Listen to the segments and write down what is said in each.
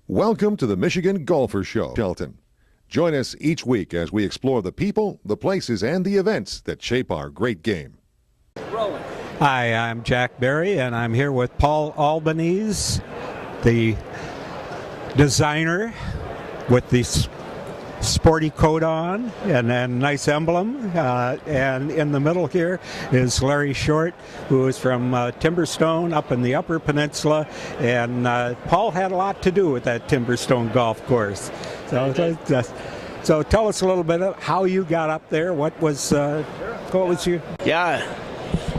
Welcome to the Michigan Golfer Show, Shelton. Join us each week as we explore the people, the places, and the events that shape our great game. Hi, I'm Jack Berry, and I'm here with Paul Albanese, the designer with the sporty coat on and then nice emblem. And in the middle here is Larry Short, who is from Timberstone up in the Upper Peninsula. And Paul had a lot to do with that Timberstone golf course. So tell us a little bit of how you got up there. What was your... Yeah,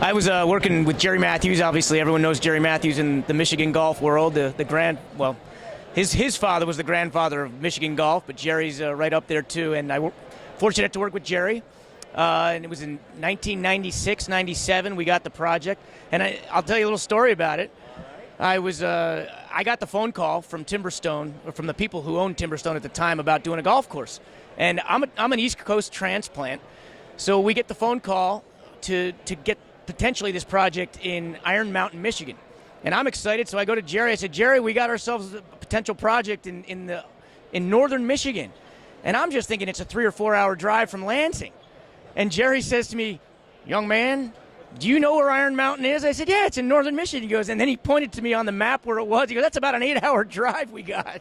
I was working with Jerry Matthews. Obviously, everyone knows Jerry Matthews in the Michigan golf world. His father was the grandfather of Michigan golf, but Jerry's right up there too. And I was fortunate to work with Jerry. And it was in 1996, 97 we got the project. And I'll tell you a little story about it. I got the phone call from Timberstone, or from the people who owned Timberstone at the time, about doing a golf course. And I'm an East Coast transplant, so we get the phone call to get potentially this project in Iron Mountain, Michigan. And I'm excited, so I go to Jerry. I said, Jerry, we got ourselves a potential project in northern Michigan. And I'm just thinking it's a 3 or 4 hour drive from Lansing. And Jerry says to me, young man, do you know where Iron Mountain is? I said, yeah, it's in northern Michigan. He goes, and then he pointed to me on the map where it was. He goes, that's about an 8 hour drive we got.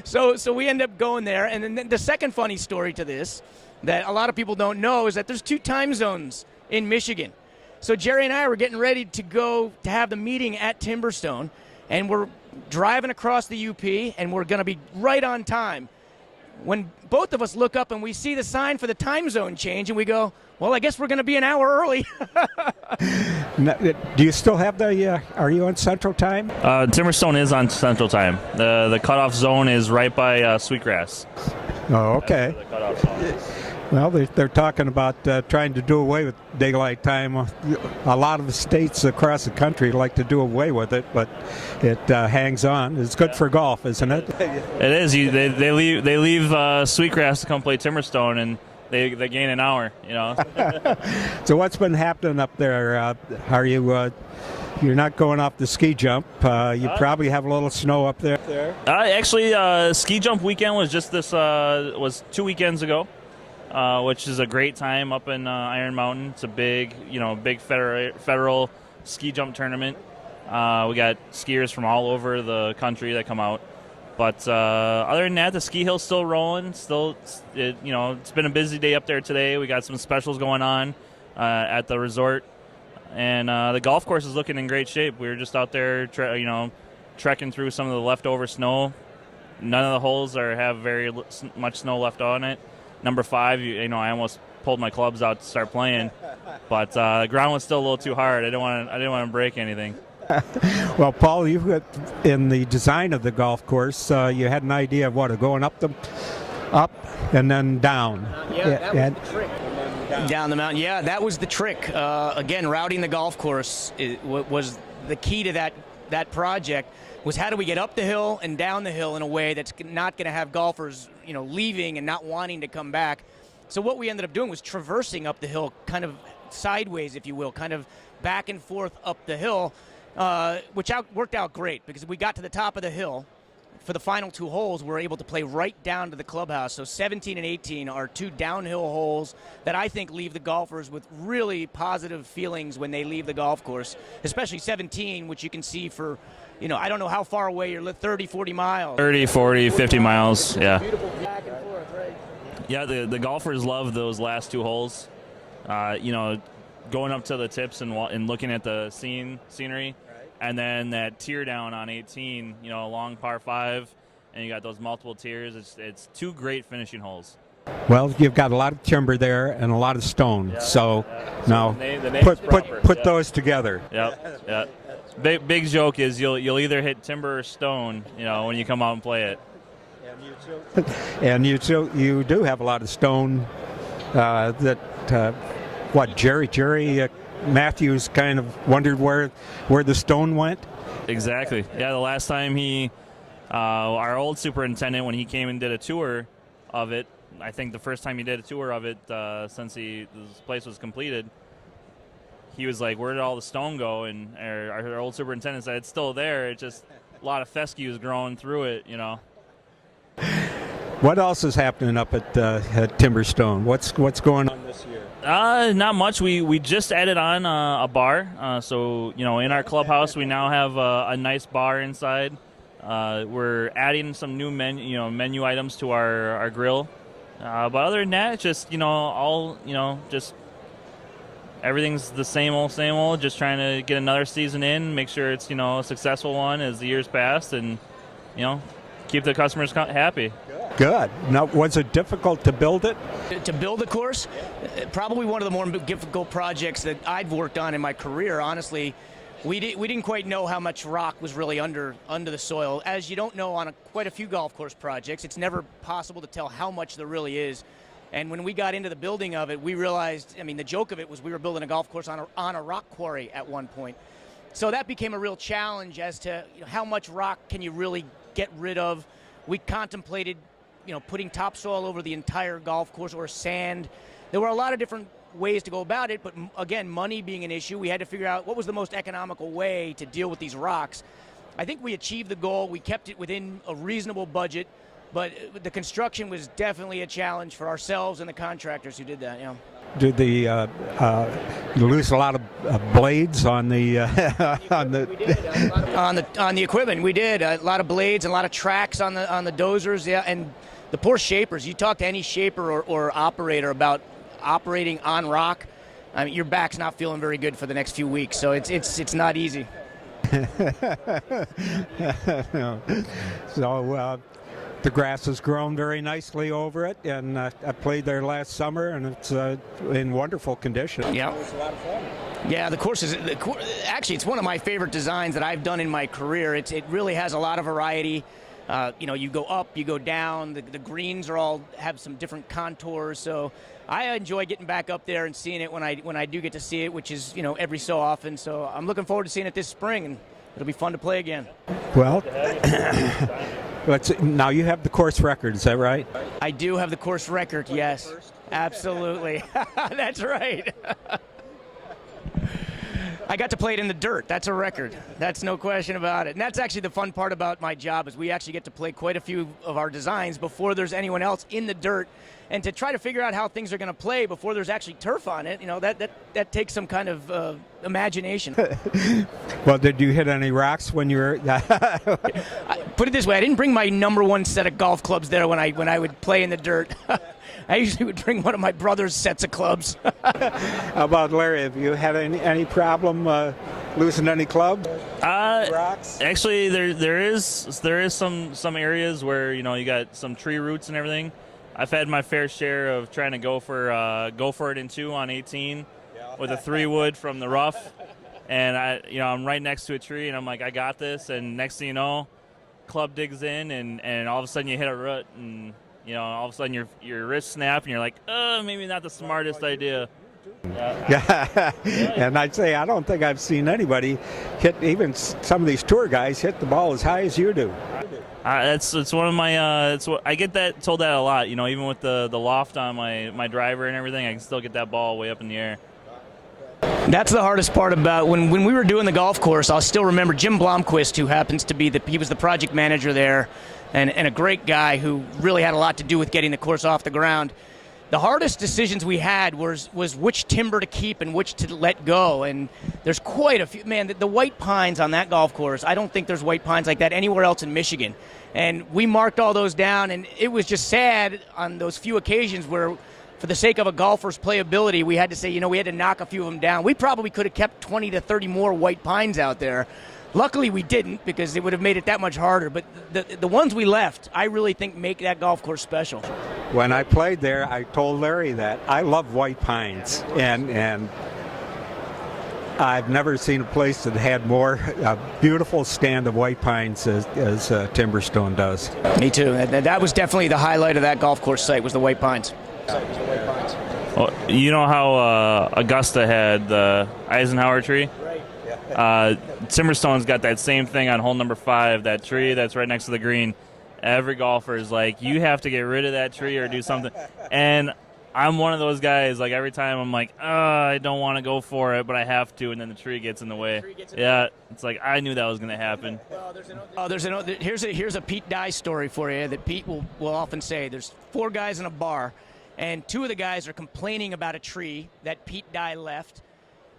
So we end up going there. And then the second funny story to this that a lot of people don't know is that there's 2 time zones in Michigan. So Jerry and I were getting ready to go to have the meeting at Timberstone, and we're driving across the UP, and we're going to be right on time. When both of us look up and we see the sign for the time zone change, and we go, well, I guess we're going to be an hour early. Do you still have are you on Central Time? Timberstone is on Central Time. The cutoff zone is right by Sweetgrass. Oh, okay. The cutoff zone. Well, they're talking about trying to do away with daylight time. A lot of the states across the country like to do away with it, but it hangs on. It's good for golf, isn't it? It is. They leave Sweetgrass to come play Timberstone, and they gain an hour. You know. So what's been happening up there? Are you? You're not going off the ski jump. You probably have a little snow up there. Actually, ski jump weekend was just was 2 weekends ago. Which is a great time up in Iron Mountain. It's a big federal ski jump tournament. We got skiers from all over the country that come out. But other than that, the ski hill's still rolling. It's been a busy day up there today. We got some specials going on at the resort, and the golf course is looking in great shape. We were just out there, trekking through some of the leftover snow. None of the holes have very much snow left on it. Number 5, I almost pulled my clubs out to start playing, but the ground was still a little too hard. I didn't want to break anything. Well, Paul, in the design of the golf course, you had an idea of going up and then down. Yeah, that was the trick. Down the mountain. Yeah, that was the trick. Again, routing the golf course was the key to that project. Was how do we get up the hill and down the hill in a way that's not going to have golfers, leaving and not wanting to come back. So what we ended up doing was traversing up the hill, kind of sideways, if you will, kind of back and forth up the hill, which worked out great because we got to the top of the hill. For the final 2 holes, we're able to play right down to the clubhouse. So 17 and 18 are 2 downhill holes that I think leave the golfers with really positive feelings when they leave the golf course, especially 17, which you can see for, I don't know how far away you're, 30, 40 miles. 30, 40, 50 miles, yeah. Beautiful back and forth, right? Yeah, the golfers love those last 2 holes. Going up to the tips and looking at the scenery. And then that tier down on 18, a long par 5, and you got those multiple tiers. It's 2 great finishing holes. Well, you've got a lot of timber there and a lot of stone. Yeah, so now put those together. Yep. Yeah. Big joke is you'll either hit timber or stone, when you come out and play it. And you do have a lot of stone. Jerry Matthews kind of wondered where the stone went. Exactly. Yeah, the last time our old superintendent, when he came and did a tour of it, I think the first time he did a tour of it since this place was completed, he was like, where did all the stone go? And our old superintendent said, it's still there. It just a lot of fescues growing through it, you know. What else is happening up at Timberstone? What's going on this year? Not much. We just added on a bar. So, you know, in our clubhouse, we now have a nice bar inside. We're adding some new menu items to our grill. But other than that, it's just, just everything's the same old, just trying to get another season in, make sure it's, a successful one as the years pass, and, keep the customers happy. Good. Now, was it difficult to build it? To build the course, probably one of the more difficult projects that I've worked on in my career. Honestly, we didn't quite know how much rock was really under the soil. As you don't know on quite a few golf course projects, it's never possible to tell how much there really is. And when we got into the building of it, we realized, the joke of it was we were building a golf course on a rock quarry at one point. So that became a real challenge as to how much rock can you really get rid of. We contemplated putting topsoil over the entire golf course or sand. There were a lot of different ways to go about it, but again, money being an issue, we had to figure out what was the most economical way to deal with these rocks. I think we achieved the goal. We kept it within a reasonable budget, but the construction was definitely a challenge for ourselves and the contractors who did that. Did you lose a lot of blades on the on the equipment? We did a lot of blades and a lot of tracks on the dozers. Yeah, and the poor shapers. You talk to any shaper or operator about operating on rock, your back's not feeling very good for the next few weeks. So it's not easy. So. The grass has grown very nicely over it, and I played there last summer, and it's in wonderful condition. Yeah, it was a lot of fun. Yeah, the course is actually it's one of my favorite designs that I've done in my career. It really has a lot of variety. You go up, you go down. The greens have some different contours. So I enjoy getting back up there and seeing it when I do get to see it, which is every so often. So I'm looking forward to seeing it this spring, and it'll be fun to play again. Well. Now you have the course record, is that right? I do have the course record, yes. Absolutely. That's right. I got to play it in the dirt. That's a record. That's no question about it. And that's actually the fun part about my job is we actually get to play quite a few of our designs before there's anyone else in the dirt. And to try to figure out how things are going to play before there's actually turf on it, that takes some kind of imagination. Well, did you hit any rocks when you were? Put it this way: I didn't bring my number one set of golf clubs there when I would play in the dirt. I usually would bring one of my brother's sets of clubs. How about Larry? Have you had any problem losing any club? Rocks? Actually, there is some areas where you got some tree roots and everything. I've had my fair share of trying to go for it in 2 on 18 with a 3-wood from the rough, and I'm right next to a tree, and I'm like, I got this, and next thing you know, club digs in, and all of a sudden you hit a root, and all of a sudden your wrist snap, and you're like, maybe not the smartest idea. Yeah, and I'd say I don't think I've seen anybody hit, even some of these tour guys hit the ball as high as you do. It's one of my. I get told that a lot. Even with the loft on my driver and everything, I can still get that ball way up in the air. That's the hardest part about when we were doing the golf course. I'll still remember Jim Blomquist, who happens to be he was the project manager there, and a great guy who really had a lot to do with getting the course off the ground. The hardest decisions we had was which timber to keep and which to let go, and there's quite a few. Man, the white pines on that golf course, I don't think there's white pines like that anywhere else in Michigan. And we marked all those down, and it was just sad on those few occasions where, for the sake of a golfer's playability, we had to say, we had to knock a few of them down. We probably could have kept 20 to 30 more white pines out there. Luckily, we didn't, because it would have made it that much harder. But the ones we left, I really think make that golf course special. When I played there, I told Larry that I love white pines, and I've never seen a place that had a beautiful stand of white pines as Timberstone does. Me too. That was definitely the highlight of that golf course site, was the white pines. Well, you know how Augusta had the Eisenhower tree? Timberstone's got that same thing on hole number 5, that tree that's right next to the green. Every golfer is like, you have to get rid of that tree or do something. And I'm one of those guys, like every time I'm like, I don't want to go for it, but I have to, and then the tree gets in the way. It's like I knew that was going to happen. Here's a Pete Dye story for you that Pete will often say. There's 4 guys in a bar, and 2 of the guys are complaining about a tree that Pete Dye left,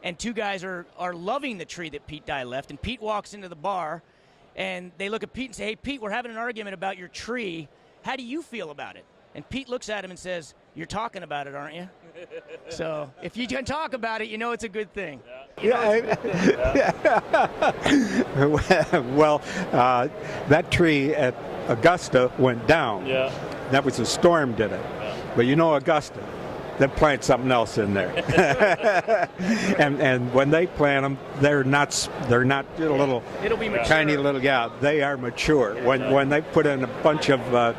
and 2 guys are loving the tree that Pete Dye left. And Pete walks into the bar, and they look at Pete and say, "Hey, Pete, we're having an argument about your tree. How do you feel about it?" And Pete looks at him and says, "You're talking about it, aren't you?" So if you can talk about it, you know it's a good thing. Well, that tree at Augusta went down. Yeah. That was a storm did it. But you know Augusta, they plant something else in there. and when they plant them, they're not little It'll be mature. tiny little, they are mature. When they put in a bunch of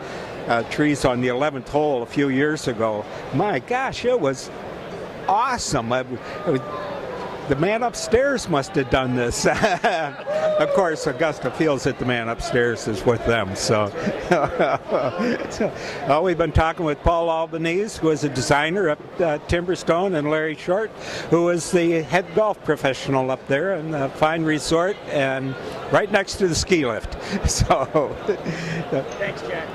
trees on the 11th hole a few years ago, my gosh, it was awesome. The man upstairs must have done this. Of course, Augusta feels that the man upstairs is with them. So, well, we've been talking with Paul Albanese, who is a designer at Timberstone, and Larry Short, who is the head golf professional up there in the fine resort and right next to the ski lift. So, Thanks, Jack.